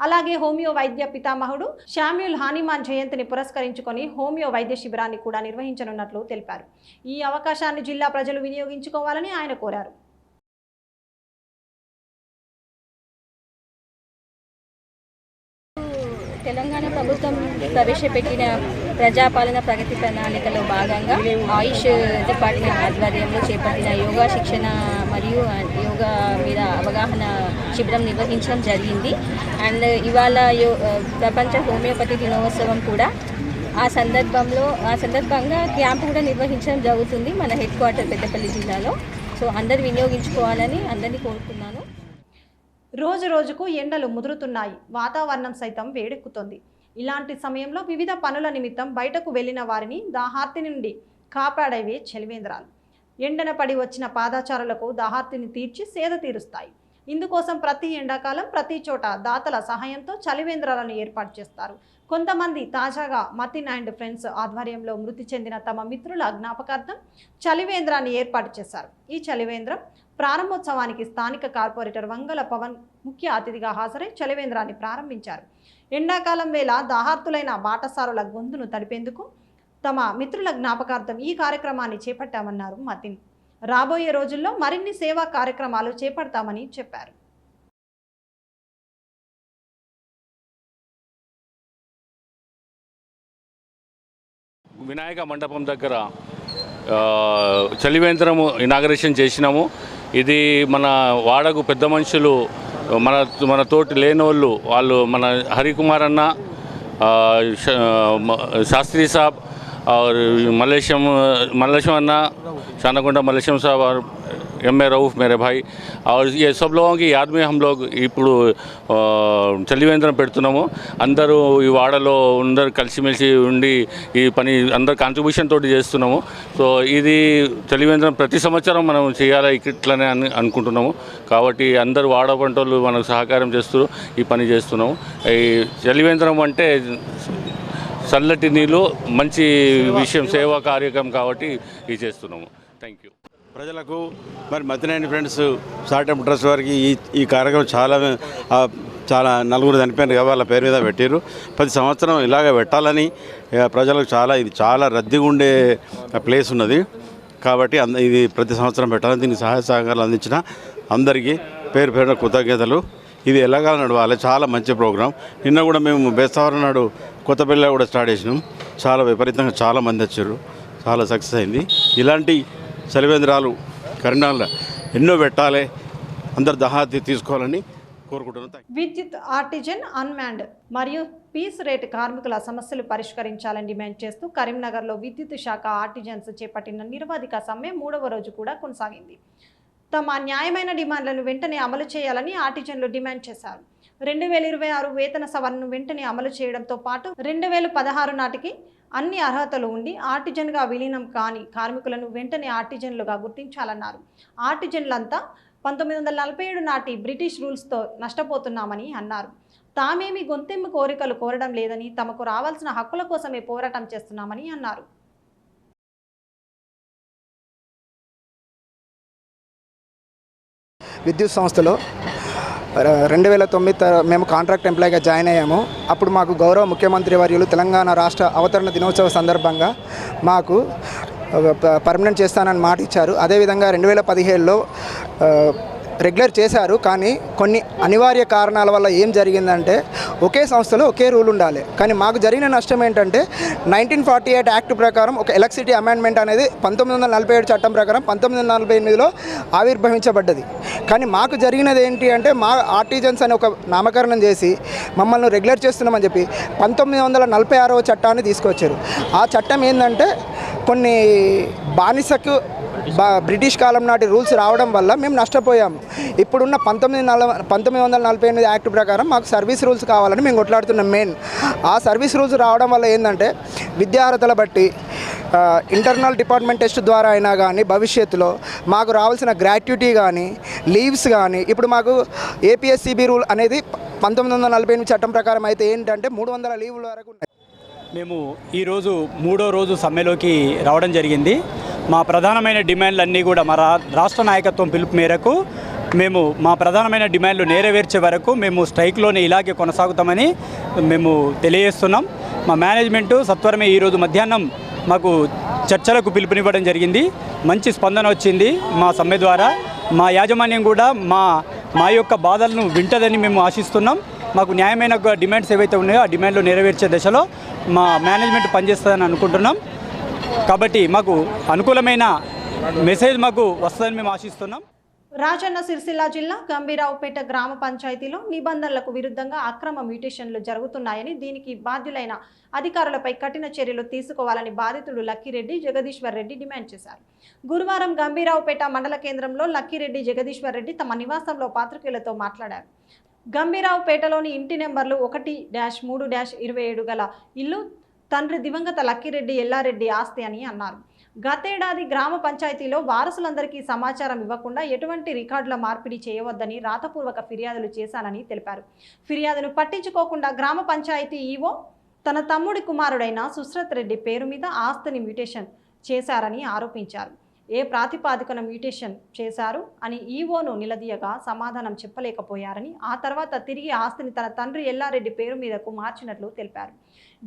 అలాగే హోమియో వైద్య పితామహుడు శామ్యూల్ హానిమాన్ జయంతిని పురస్కరించుకొని హోమియో వైద్య శిబిరాన్ని కూడా నిర్వహించనున్నట్లు తెలిపారు. ఈ అవకాశాన్ని జిల్లా ప్రజలు వినియోగించుకోవాలని ఆయన కోరారు. తెలంగాణ ప్రభుత్వం ప్రవేశపెట్టిన ప్రజాపాలన ప్రగతి ప్రణాళికలో భాగంగా ఆయుష్ డిపార్ట్మెంట్ ఆధ్వర్యంలో చేపట్టిన యోగా శిక్షణ మరియు యోగా మీద అవగాహన శిబిరం నిర్వహించడం జరిగింది. అండ్ ఇవాళ ప్రపంచ హోమియోపతి దినోత్సవం కూడా ఆ సందర్భంగా క్యాంప్ కూడా నిర్వహించడం జరుగుతుంది మన హెడ్ క్వార్టర్ పెద్దపల్లి జిల్లాలో. సో అందరు వినియోగించుకోవాలని అందరినీ కోరుతున్నాను. రోజు రోజుకు ఎండలు ముదురుతున్నాయి, వాతావరణం సైతం వేడెక్కుతోంది. ఇలాంటి సమయంలో వివిధ పనుల నిమిత్తం బయటకు వెళ్లిన వారిని దాహార్తి నుండి కాపాడేవే చలివేంద్రాలు. ఎండన పడి వచ్చిన పాదచారులకు దాహార్తిని తీర్చి సేద తీరుస్తాయి. ఇందుకోసం ప్రతి ఎండాకాలం ప్రతి చోట దాతల సహాయంతో చలివేంద్రాలను ఏర్పాటు చేస్తారు. కొంతమంది తాజాగా మతిన్ అండ్ ఫ్రెండ్స్ ఆధ్వర్యంలో మృతి చెందిన తమ మిత్రుల జ్ఞాపకార్థం చలివేంద్రాన్ని ఏర్పాటు చేశారు. ఈ చలివేంద్రం ప్రారంభోత్సవానికి స్థానిక కార్పొరేటర్ వంగల పవన్ ముఖ్య అతిథిగా హాజరై చలివేంద్రాన్ని ప్రారంభించారు. ఎండాకాలం వేళ దాహార్తులైన బాటసారుల గొంతును తడిపేందుకు తమ మిత్రుల జ్ఞాపకార్థం ఈ కార్యక్రమాన్ని చేపట్టామన్నారు మతిన్. రాబోయే రోజుల్లో మరిన్ని సేవా కార్యక్రమాలు చేపడతామని చెప్పారు. వినాయక మండపం దగ్గర చలివేంద్రము ఇనాగరేషన్ చేసినాము. ఇది మన వాడకు పెద్ద మనుషులు మన తోటి లేనోళ్ళు వాళ్ళు మన హరికుమార్ అన్న, శాస్త్రి సాబ్, మల్లేశం అన్న, చానకొండ మల్లేశం సాబ్, एम ए रऊफ़ मेरे भाई और ये सब लोगों की याद में हम लोग ఇప్పుడు చలివేంద్రం పెడుతున్నాము. అందరూ ఈ వాడలో అందరూ కలిసిమెలిసి ఉండి ఈ పని అందరు కాంట్రిబ్యూషన్ తోటి చేస్తున్నాము. సో ఇది చలివేంద్రం ప్రతి సంవత్సరం మనం చేయాలి ఇట్లనే అనుకుంటున్నాము. కాబట్టి అందరూ వాడ పంటలు మనకు సహకారం చేస్తూ ఈ పని చేస్తున్నాము. ఈ చలివేంద్రం అంటే చల్లటి నీళ్ళు మంచి విషయం సేవా కార్యక్రమం కాబట్టి ఇది చేస్తున్నాము. Thank you. ప్రజలకు మరి మతినేని ఫ్రెండ్స్ స్టార్టప్ ట్రస్ట్ వారికి ఈ కార్యక్రమం చాలా నలుగురు చనిపోయారు కదా వాళ్ళ పేరు మీద పెట్టారు. ప్రతి సంవత్సరం ఇలాగ పెట్టాలని ప్రజలకు ఇది చాలా రద్దీగా ఉండే ప్లేస్ ఉన్నది కాబట్టి ఇది ప్రతి సంవత్సరం పెట్టాలని దీనికి సహాయ సహకారాలు అందించిన అందరికీ పేరు పేరున కృతజ్ఞతలు. ఇది ఎలాగా నడవాలి, చాలా మంచి ప్రోగ్రాం. నిన్న కూడా మేము బేస్తవారం నాడు కొత్తపల్లిలో కూడా స్టార్ట్ చేసినాం. చాలా విపరీతంగా చాలా మంది వచ్చారు, చాలా సక్సెస్ అయింది. ఇలాంటి చలివేంద్రాలు కరీంనగర్లో ఎన్నో పెట్టాలి, అందరు దహాతి తీసుకోవాలని కోరుకుంటున్నాను. విద్యుత్ ఆర్టిజన్ అన్మ్యాన్డ్ మరియు పీస్ రేట్ కార్మికుల సమస్యలు పరిష్కరించాలని డిమాండ్ చేస్తూ కరీంనగర్లో విద్యుత్ శాఖ ఆర్టిజన్స్ చేపట్టిన నిరవధిక సమ్మె 3వ రోజు కూడా కొనసాగింది. తమ న్యాయమైన డిమాండ్లను వెంటనే అమలు చేయాలని ఆర్టిజన్లు డిమాండ్ చేశారు. 2026 వేతన సవరణను వెంటనే అమలు చేయడంతో పాటు 2016 నాటికి అన్ని అర్హతలు ఉండి ఆర్టిజన్గా విలీనం కాని కార్మికులను వెంటనే ఆర్టిజన్లుగా గుర్తించాలన్నారు. ఆర్టిజన్లంతా 1947 నాటి బ్రిటిష్ రూల్స్తో నష్టపోతున్నామని అన్నారు. తామేమి గొంతెమ్మ కోరికలు కోరడం లేదని, తమకు రావాల్సిన హక్కుల కోసమే పోరాటం చేస్తున్నామని అన్నారు. విద్యుత్ సంస్థలో 2009 మేము కాంట్రాక్ట్ ఎంప్లాయీగా జాయిన్ అయ్యాము. అప్పుడు మాకు గౌరవ ముఖ్యమంత్రి వర్యులు తెలంగాణ రాష్ట్ర అవతరణ దినోత్సవ సందర్భంగా మాకు పర్మనెంట్ చేస్తానని మాట ఇచ్చారు. అదేవిధంగా 2017లో రెగ్యులర్ చేశారు. కానీ కొన్ని అనివార్య కారణాల వల్ల ఏం జరిగిందంటే ఒకే సంస్థలో ఒకే రూల్ ఉండాలి. కానీ మాకు జరిగిన నష్టం ఏంటంటే 1948 యాక్ట్ ప్రకారం ఒక ఎలక్ట్రిసిటీ అమెండ్మెంట్ అనేది 1947 చట్టం ప్రకారం 1948లో ఆవిర్భవించబడ్డది. కానీ మాకు జరిగినది ఏంటి అంటే మా ఆర్టిజన్స్ అని ఒక నామకరణం చేసి మమ్మల్ని రెగ్యులర్ చేస్తున్నామని చెప్పి 1946వ చట్టాన్ని తీసుకొచ్చారు. ఆ చట్టం ఏంటంటే కొన్ని బానిసకు బ్రిటిష్ కాలం నాటి రూల్స్ రావడం వల్ల మేము నష్టపోయాము. ఇప్పుడున్న 1948 యాక్ట్ ప్రకారం మాకు సర్వీస్ రూల్స్ కావాలని మేము కొట్లాడుతున్నాం. మెయిన్ ఆ సర్వీస్ రూల్స్ రావడం వల్ల ఏంటంటే విద్యార్హతల బట్టి ఇంటర్నల్ డిపార్ట్మెంట్ టెస్ట్ ద్వారా అయినా కానీ భవిష్యత్తులో మాకు రావాల్సిన గ్రాట్యుటీ కానీ లీవ్స్ కానీ ఇప్పుడు మాకు ఏపీఎస్సీబీ రూల్ అనేది 1948 చట్టం ప్రకారం అయితే ఏంటంటే 300 లీవుల వరకు ఉన్నాయి. మేము ఈరోజు 3వ రోజు సమ్మెలోకి రావడం జరిగింది. మా ప్రధానమైన డిమాండ్లన్నీ కూడా మా రాష్ట్ర నాయకత్వం పిలుపు మేరకు మేము మా ప్రధానమైన డిమాండ్లు నెరవేర్చే వరకు మేము స్ట్రైక్లోనే ఇలాగే కొనసాగుతామని మేము తెలియజేస్తున్నాం. మా మేనేజ్మెంటు సత్వరమే ఈరోజు మధ్యాహ్నం మాకు చర్చలకు పిలుపునివ్వడం జరిగింది. మంచి స్పందన వచ్చింది మా సమ్మె ద్వారా. మా యాజమాన్యం కూడా మా యొక్క బాధలను వింటదని మేము ఆశిస్తున్నాం. మాకు న్యాయమైన డిమాండ్స్ ఏవైతే ఉన్నాయో ఆ డిమాండ్లు నెరవేర్చే దశలో మా మేనేజ్మెంట్ పనిచేస్తుందని అనుకుంటున్నాం. కాబట్టి మాకు అనుకూలమైన మెసేజ్ మాకు వస్తుందని మేము ఆశిస్తున్నాం. రాజన్న సిరిసిల్ల జిల్లా గంభీరావుపేట గ్రామ పంచాయతీలో నిబంధనలకు విరుద్ధంగా అక్రమ మ్యూటేషన్లు జరుగుతున్నాయని, దీనికి బాధ్యులైన అధికారులపై కఠిన చర్యలు తీసుకోవాలని బాధితుడు లక్కిరెడ్డి జగదీశ్వర్ రెడ్డి డిమాండ్ చేశారు. గురువారం గంభీరావుపేట మండల కేంద్రంలో లక్కిరెడ్డి జగదీశ్వర్ రెడ్డి తమ నివాసంలో పాత్రికేయులతో మాట్లాడారు. గంభీరావుపేటలోని ఇంటి నెంబర్లు 1-3-27 గల ఇల్లు తండ్రి దివంగత లక్కిరెడ్డి ఎల్లారెడ్డి ఆస్తి అని అన్నారు. గతేడాది గ్రామ పంచాయతీలో వారసులందరికీ సమాచారం ఇవ్వకుండా ఎటువంటి రికార్డుల మార్పిడి చేయవద్దని రాతపూర్వక ఫిర్యాదులు చేశానని తెలిపారు. ఫిర్యాదును పట్టించుకోకుండా గ్రామ పంచాయతీ ఈవో తన తమ్ముడి కుమారుడైన సుశ్రత్ రెడ్డి పేరు మీద ఆస్తిని మ్యూటేషన్ చేశారని ఆరోపించారు. ఏ ప్రాతిపాదికన మ్యూటేషన్ చేశారు అని ఈవోను నిలదీయగా సమాధానం చెప్పలేకపోయారని, ఆ తర్వాత తిరిగి ఆస్తిని తన తండ్రి ఎల్లారెడ్డి పేరు మీదకు మార్చినట్లు తెలిపారు.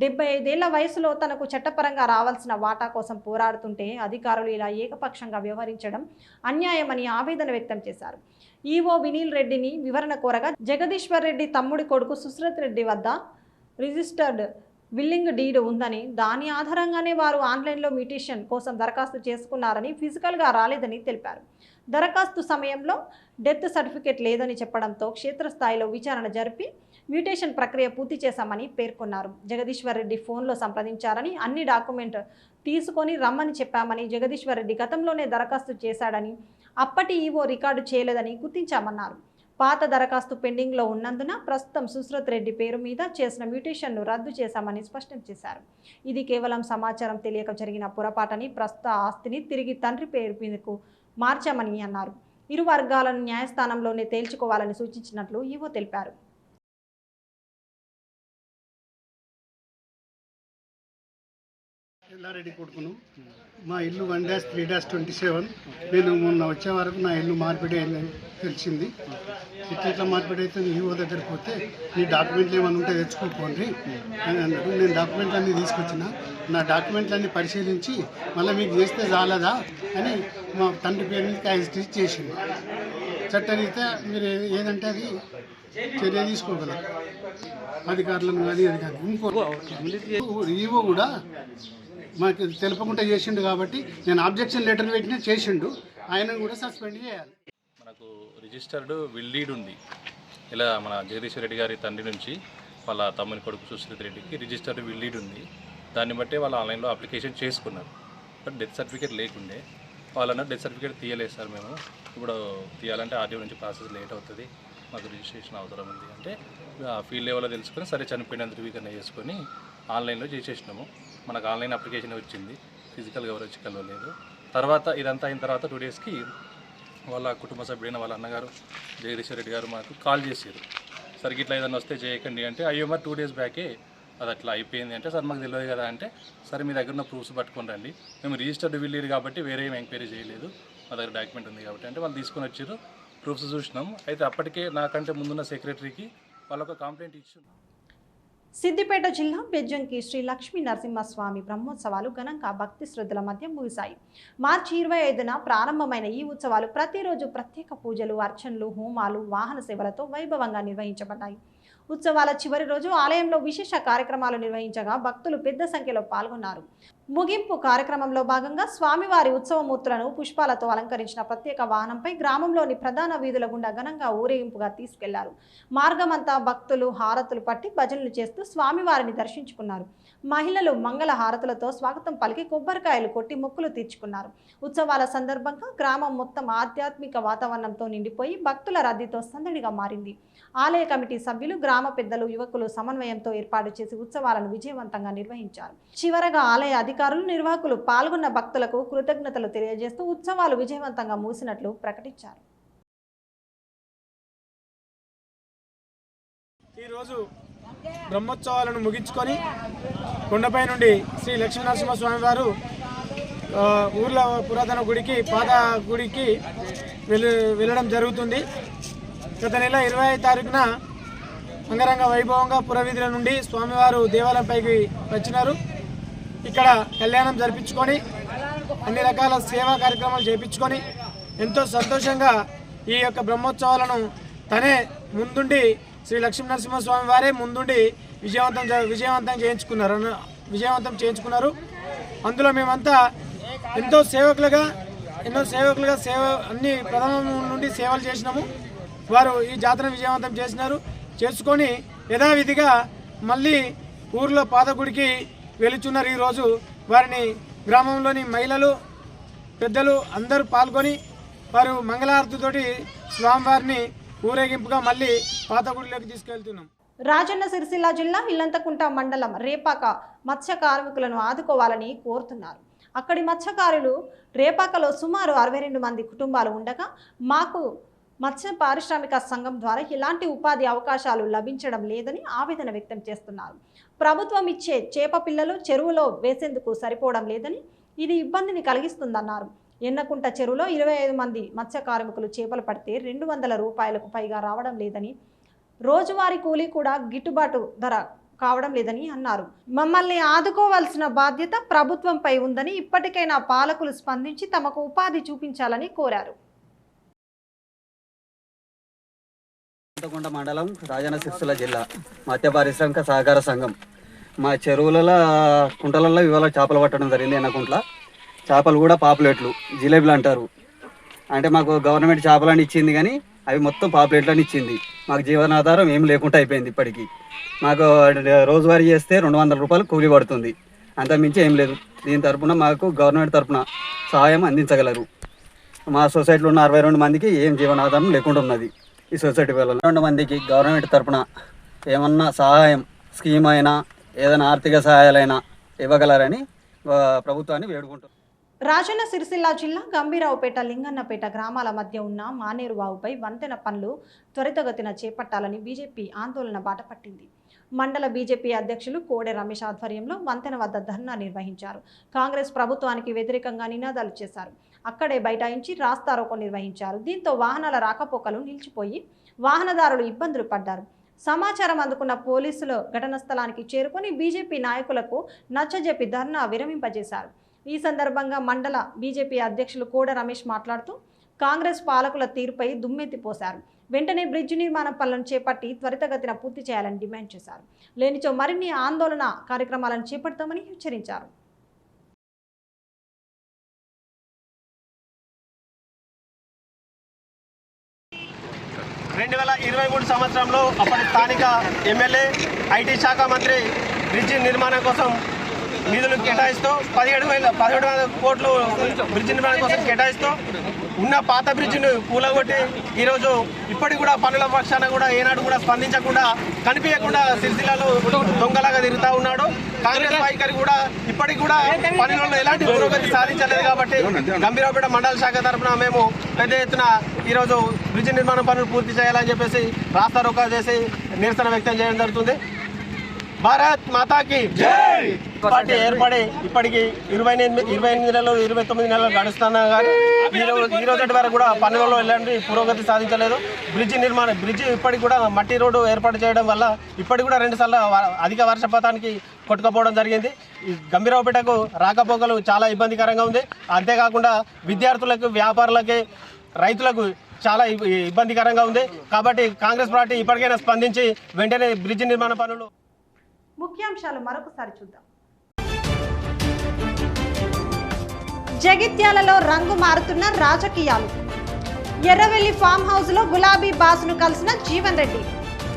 75 ఏళ్ల వయసులో తనకు చట్టపరంగా రావాల్సిన వాటా కోసం పోరాడుతుంటే అధికారులు ఇలా ఏకపక్షంగా వ్యవహరించడం అన్యాయమని ఆవేదన వ్యక్తం చేశారు. ఈవో వినీల్ రెడ్డిని వివరణ కోరగా జగదీశ్వర్ రెడ్డి తమ్ముడి కొడుకు సుశ్రత్ రెడ్డి వద్ద రిజిస్టర్డ్ విల్లింగ్ డీడ్ ఉందని, దాని ఆధారంగానే వారు ఆన్లైన్లో మ్యూటేషన్ కోసం దరఖాస్తు చేసుకున్నారని, ఫిజికల్గా రాలేదని తెలిపారు. దరఖాస్తు సమయంలో డెత్ సర్టిఫికేట్ లేదని చెప్పడంతో క్షేత్రస్థాయిలో విచారణ జరిపి మ్యూటేషన్ ప్రక్రియ పూర్తి చేశామని పేర్కొన్నారు. జగదీశ్వర్ రెడ్డి ఫోన్లో సంప్రదించారని, అన్ని డాక్యుమెంట్ తీసుకొని రమ్మని చెప్పామని, జగదీశ్వర్ రెడ్డి గతంలోనే దరఖాస్తు చేశాడని, అప్పటి ఈవో రికార్డు చేయలేదని గుర్తించామన్నారు. పాత దరఖాస్తు పెండింగ్లో ఉన్నందున ప్రస్తుతం సుశ్రుత్ రెడ్డి పేరు మీద చేసిన మ్యూటేషన్ను రద్దు చేశామని స్పష్టం చేశారు. ఇది కేవలం సమాచారం తెలియక జరిగిన పొరపాటని, ప్రస్తుత ఆస్తిని తిరిగి తండ్రి పేరు మీదకు మార్చామని అన్నారు. ఇరు వర్గాలను న్యాయస్థానంలోనే తేల్చుకోవాలని సూచించినట్లు ఈవో తెలిపారు. ఎల్లారెడ్డి కొడుకును. మా ఇల్లు 1-3-27. నేను మొన్న వచ్చే వరకు నా ఇల్లు మార్పిడి అయిందని తెలిసింది. ఇట్లా మార్పిడి అయితే ఈవో దగ్గరికి పోతే నీ డాక్యుమెంట్లు ఏమైనా ఉంటే తెచ్చుకోపోండి అని అన్నాడు. నేను డాక్యుమెంట్లన్నీ తీసుకొచ్చిన. నా డాక్యుమెంట్లన్నీ పరిశీలించి మళ్ళీ మీకు చేస్తే చాలదా అని మా తండ్రి పేరు మీద యాజిటీ చేసింది. చట్టరీత్యా మీరు ఏదంటే అది చర్య తీసుకోగలరు, అధికారులను కానీ అది కానీ. ఇంకో ఈవో కూడా మాకు తెలపకుండా చేసిండు కాబట్టి నేను ఆబ్జెక్షన్ లెటర్ పెట్టినా చేసిండు, ఆయన కూడా సస్పెండ్ చేయాలి. మనకు రిజిస్టర్డ్ విల్లీడ్ ఉంది. ఇలా మన జగదీశ్వర రెడ్డి గారి తండ్రి నుంచి వాళ్ళ తమ్ముని కొడుకు సుశ్రుత్ రెడ్డికి రిజిస్టర్డ్ విల్లీడ్ ఉంది. దాన్ని బట్టే వాళ్ళు ఆన్లైన్లో అప్లికేషన్ చేసుకున్నారు. బట్ డెత్ సర్టిఫికేట్ లేకుండే వాళ్ళన్న డెత్ సర్టిఫికేట్ తీయలేదు సార్. మేము ఇప్పుడు తీయాలంటే ఆర్టీఓ నుంచి ప్రాసెస్ లేట్ అవుతుంది, మాకు రిజిస్ట్రేషన్ అవసరం ఉంది అంటే ఫీల్డ్ లెవెల్లో తెలుసుకొని సరే చనిపోయిన ధృవీకరణ చేసుకొని ఆన్లైన్లో చేసేసినాము. మనకు ఆన్లైన్ అప్లికేషన్ వచ్చింది, ఫిజికల్గా ఎవరు వచ్చి కలవలేదు. తర్వాత ఇదంతా అయిన తర్వాత 2 డేస్కి వాళ్ళ కుటుంబ సభ్యుడైన వాళ్ళ అన్నగారు జగదీశ్వర రెడ్డి గారు మాకు కాల్ చేశారు. సరే ఇట్లా ఏదైనా వస్తే చేయకండి అంటే అయ్యో మరి 2 డేస్ బ్యాకే అది అట్లా అయిపోయింది అంటే సార్ మాకు తెలియదు కదా అంటే సరే మీ దగ్గర ఉన్న ప్రూఫ్స్ పట్టుకొని రండి, మేము రిజిస్టర్డ్ విల్లీడ్ కాబట్టి వేరే ఏం ఎంక్వైరీ చేయలేదు, మా దగ్గర డాక్యుమెంట్ ఉంది కాబట్టి అంటే వాళ్ళు తీసుకొని వచ్చారు. ప్రూఫ్స్ చూసినాం. అయితే అప్పటికే నాకంటే ముందున్న సెక్రటరీకి వాళ్ళొక కంప్లైంట్ ఇచ్చారు. సిద్దిపేట జిల్లా బెజ్జంకి శ్రీ లక్ష్మీ నరసింహస్వామి బ్రహ్మోత్సవాలు ఘనంగా భక్తి శ్రద్ధల మధ్య ముగిశాయి. మార్చి 25న ప్రారంభమైన ఈ ఉత్సవాలు ప్రతిరోజు ప్రత్యేక పూజలు, అర్చనలు, హోమాలు, వాహన సేవలతో వైభవంగా నిర్వహించబడ్డాయి. ఉత్సవాల చివరి రోజు ఆలయంలో విశేష కార్యక్రమాలు నిర్వహించగా భక్తులు పెద్ద సంఖ్యలో పాల్గొన్నారు. ముగింపు కార్యక్రమంలో భాగంగా స్వామివారి ఉత్సవమూర్తులను పుష్పాలతో అలంకరించిన ప్రత్యేక వాహనంపై గ్రామంలోని ప్రధాన వీధుల గుండా ఘనంగా ఊరేగింపుగా తీసుకెళ్లారు. మార్గమంతా భక్తులు హారతులు పట్టి భజనలు చేస్తూ స్వామివారిని దర్శించుకున్నారు. మహిళలు మంగళ హారతులతో స్వాగతం పలికి కొబ్బరికాయలు కొట్టి మొక్కులు తీర్చుకున్నారు. ఉత్సవాల సందర్భంగా గ్రామం మొత్తం ఆధ్యాత్మిక వాతావరణంతో నిండిపోయి భక్తుల రద్దీతో సందడిగా మారింది. ఆలయ కమిటీ సభ్యులు, గ్రామ పెద్దలు, యువకులు సమన్వయంతో ఏర్పాటు చేసి ఉత్సవాలను విజయవంతంగా నిర్వహించారు. చివరగా ఆలయ అధికారులు, నిర్వాహకులు పాల్గొన్న భక్తులకు కృతజ్ఞతలు తెలియజేస్తూ ఉత్సవాలు విజయవంతంగా ముగిసినట్లు ప్రకటించారు. ఈరోజు బ్రహ్మోత్సవాలను ముగించుకొని కొండపై నుండి శ్రీ లక్ష్మీ నరసింహస్వామి వారు ఊర్లో పురాతన గుడికి, పాత గుడికి వెళ్ళడం జరుగుతుంది. గత నెల 25వ తారీఖున అంగరంగ వైభవంగా పురవీధుల నుండి స్వామివారు దేవాలయంపైకి వచ్చినారు. ఇక్కడ కళ్యాణం జరిపించుకొని అన్ని రకాల సేవా కార్యక్రమాలు చేయించుకొని ఎంతో సంతోషంగా ఈ యొక్క బ్రహ్మోత్సవాలను తనే ముందుండి శ్రీ లక్ష్మీ నరసింహస్వామి వారే ముందుండి విజయవంతం చేయించుకున్నారు. అందులో మేమంతా ఎన్నో సేవకులుగా అన్ని ప్రథమం నుండి సేవలు చేసినాము. వారు ఈ జాతరను విజయవంతం చేసుకొని యథావిధిగా మళ్ళీ ఊర్లో పాత గుడికి వెళుచున్నారు. ఈరోజు వారిని గ్రామంలోని మహిళలు, పెద్దలు అందరూ పాల్గొని వారు మంగళహారతితోటి స్వామివారిని ఊరేగింపుగా మళ్ళీ పాత గుడిలోకి తీసుకెళ్తున్నాం. రాజన్న సిరిసిల్ల జిల్లా ఇల్లంతకుంట మండలం రేపాక మత్స్య కార్మికులను ఆదుకోవాలని కోరుతున్నారు. అక్కడి మత్స్యకారులు రేపాకలో సుమారు 62 మంది కుటుంబాలు ఉండగా మాకు మత్స్య పారిశ్రామిక సంఘం ద్వారా ఎలాంటి ఉపాధి అవకాశాలు లభించడం లేదని ఆవేదన వ్యక్తం చేస్తున్నారు. ప్రభుత్వం ఇచ్చే చేప పిల్లలు చెరువులో వేసేందుకు సరిపోవడం లేదని, ఇది ఇబ్బందిని కలిగిస్తుందన్నారు. ఎన్నకుంట చెరువులో 25 మంది మత్స్య కార్మికులు చేపలు పడితే 200 రూపాయలకు పైగా రావడం లేదని, రోజువారీ కూలీ కూడా గిట్టుబాటు ధర కావడం లేదని అన్నారు. మమ్మల్ని ఆదుకోవాల్సిన బాధ్యత ప్రభుత్వంపై ఉందని, ఇప్పటికైనా పాలకులు స్పందించి తమకు ఉపాధి చూపించాలని కోరారు. ఇల్లంతకుంట మండలం రాజన్న సిరిసిల్ల జిల్లా మత్స్య పారిశ్రామిక సహకార సంఘం మా చెరువులలో కుంటలలో ఇవాళ చేపలు పట్టడం జరిగింది. ఎన్నకుంట్ల చేపలు కూడా పాపులేట్లు, జిలేబీలు అంటారు. అంటే మాకు గవర్నమెంట్ చేపలని ఇచ్చింది కానీ అవి మొత్తం పాపులేట్లని ఇచ్చింది. మాకు జీవనాధారం ఏం లేకుండా అయిపోయింది. ఇప్పటికీ మాకు రోజువారీ చేస్తే 200 రూపాయలు కూలీ పడుతుంది, అంతకుమించి ఏం లేదు. దీని తరపున మాకు గవర్నమెంట్ తరపున సహాయం అందించగలరు. మా సొసైటీలో ఉన్న 62 మందికి ఏం జీవనాధారం లేకుండా ఉన్నది ఈ సొసైటీ వల్ల. 2 మందికి గవర్నమెంట్ తరఫున ఏమన్నా సహాయం స్కీమ్ అయినా ఏదైనా ఆర్థిక సహాయాలైనా ఇవ్వగలరని ప్రభుత్వాన్ని వేడుకుంటున్నాం. రాజన్న సిరిసిల్ల జిల్లా గంభీరావుపేట లింగన్నపేట గ్రామాల మధ్య ఉన్న మానేరు వాగుపై వంతెన పనులు త్వరితగతిన చేపట్టాలని బీజేపీ ఆందోళన బాటపట్టింది. మండల బీజేపీ అధ్యక్షులు కోడె రమేష్ ఆధ్వర్యంలో వంతెన వద్ద ధర్నా నిర్వహించారు. కాంగ్రెస్ ప్రభుత్వానికి వ్యతిరేకంగా నినాదాలు చేశారు. అక్కడే బైఠాయించి రాస్తారోకో నిర్వహించారు. దీంతో వాహనాల రాకపోకలు నిలిచిపోయి వాహనదారులు ఇబ్బందులు పడ్డారు. సమాచారం అందుకున్న పోలీసులు ఘటనా స్థలానికి చేరుకొని బీజేపీ నాయకులకు నచ్చజెప్పి ధర్నా విరమింపజేశారు. ఈ సందర్భంగా మండల బీజేపీ అధ్యక్షులు కోడ రమేష్ మాట్లాడుతూ కాంగ్రెస్ పాలకుల తీరుపై దుమ్మెత్తిపోశారు. వెంటనే బ్రిడ్జి నిర్మాణ పనులను చేపట్టి త్వరితగతిన పూర్తి చేయాలని డిమాండ్ చేశారు. లేనిచో మరిన్ని ఆందోళన కార్యక్రమాలను చేపడతామని హెచ్చరించారు. సంవత్సరంలో అప్పటి స్థానిక ఎమ్మెల్యే ఐటీ శాఖ మంత్రి బ్రిడ్జి నిర్మాణం కోసం నిధులు కేటాయిస్తూ 17,000 కోట్లు బ్రిడ్జి నిర్మాణం కోసం కేటాయిస్తూ ఉన్న పాత బ్రిడ్జిని కూలగొట్టి ఈరోజు ఇప్పటికి కూడా పనుల పక్షాన కూడా ఏనాడు కూడా స్పందించకుండా కనిపించకుండా సిరిసిల్లలో దొంగలాగా తిరుగుతూ ఉన్నాడు. కాంగ్రెస్ వైఖరి కూడా ఇప్పటికి కూడా పనులలో ఎలాంటి పురోగతి సాధించలేదు. కాబట్టి గంభీరావుపేట మండల శాఖ తరఫున మేము పెద్ద ఎత్తున ఈరోజు బ్రిడ్జి నిర్మాణ పనులు పూర్తి చేయాలని చెప్పేసి రాస్తారోకో చేసి నిరసన వ్యక్తం చేయడం జరుగుతుంది. భారత్ మాతాకి జై. పార్టీ ఏర్పడి ఇప్పటికి 28 నెలలు 29 నెలలు గడుస్తున్నా కానీ ఈ రోజు వరకు కూడా పనులలో ఎలాంటి పురోగతి సాధించలేదు. బ్రిడ్జి ఇప్పటికి కూడా మట్టి రోడ్డు ఏర్పాటు చేయడం వల్ల ఇప్పటికి కూడా 2 సార్లు అధిక వర్షపాతానికి కొట్టుకుపోవడం జరిగింది. ఈ గంభీరావుపేటకు రాకపోకలు చాలా ఇబ్బందికరంగా ఉంది. అంతేకాకుండా విద్యార్థులకు, వ్యాపారులకి, రైతులకు చాలా ఇబ్బందికరంగా ఉంది. కాబట్టి కాంగ్రెస్ పార్టీ ఇప్పటికైనా స్పందించి వెంటనే బ్రిడ్జి నిర్మాణ పనులు. ముఖ్యాంశాలు మరొకసారి చూద్దాం. జగిత్యాలలో రంగు మారుతున్న రాజకీయాలు. ఎర్రవెల్లి ఫామ్ హౌస్ లో గులాబీ బాసును కలిసిన జీవన్ రెడ్డి.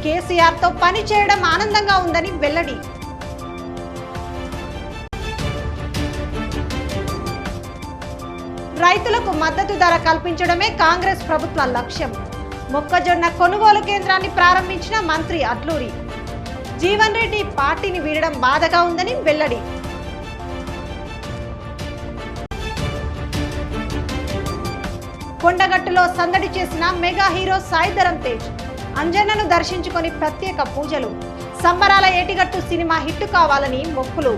కేసీఆర్ తో పని చేయడం ఆనందంగా ఉందని వెల్లడి. రైతులకు మద్దతు ధర కల్పించడమే కాంగ్రెస్ ప్రభుత్వ లక్ష్యం. మొక్కజొన్న కొనుగోలు కేంద్రాన్ని ప్రారంభించిన మంత్రి అడ్లూరి. జీవన్ రెడ్డి పార్టీని వీడడం బాధగా ఉందని వెల్లడి. కొండగట్టులో సందడి చేసిన మెగా హీరో సాయి ధరమ్ తేజ్. అంజన్నను దర్శించుకొని ప్రత్యేక పూజలు. సంబరాల ఏటిగట్టు సినిమా హిట్ కావాలని మొక్కులు.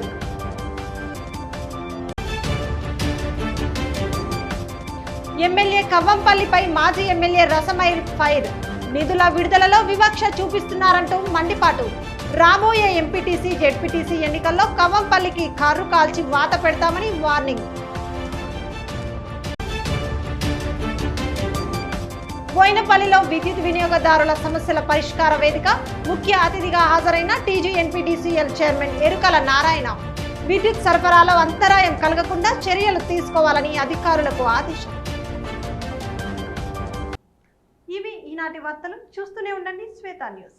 ఎమ్మెల్యే కవ్వంపల్లిపై మాజీ ఎమ్మెల్యే రసమై ఫైర్. నిధుల విడుదలలో వివక్ష చూపిస్తున్నారంటూ మండిపాటు. రాబోయే ఎంపీటీసీ, జెడ్పీటీసీ ఎన్నికల్లో కవ్వంపల్లికి కారు కాల్చి వాత పెడతామని వార్నింగ్. బోయినపల్లిలో విద్యుత్ వినియోగదారుల సమస్యల పరిష్కార వేదిక. ముఖ్య అతిథిగా హాజరైన టీజీఎన్పీడీసీఎల్ చైర్మన్ ఎరుకల నారాయణ. విద్యుత్ సరఫరాలో అంతరాయం కలగకుండా చర్యలు తీసుకోవాలని అధికారులకు ఆదేశం. ఇవి ఈనాటి వార్తలు. చూస్తూనే ఉండండి శ్వేత న్యూస్.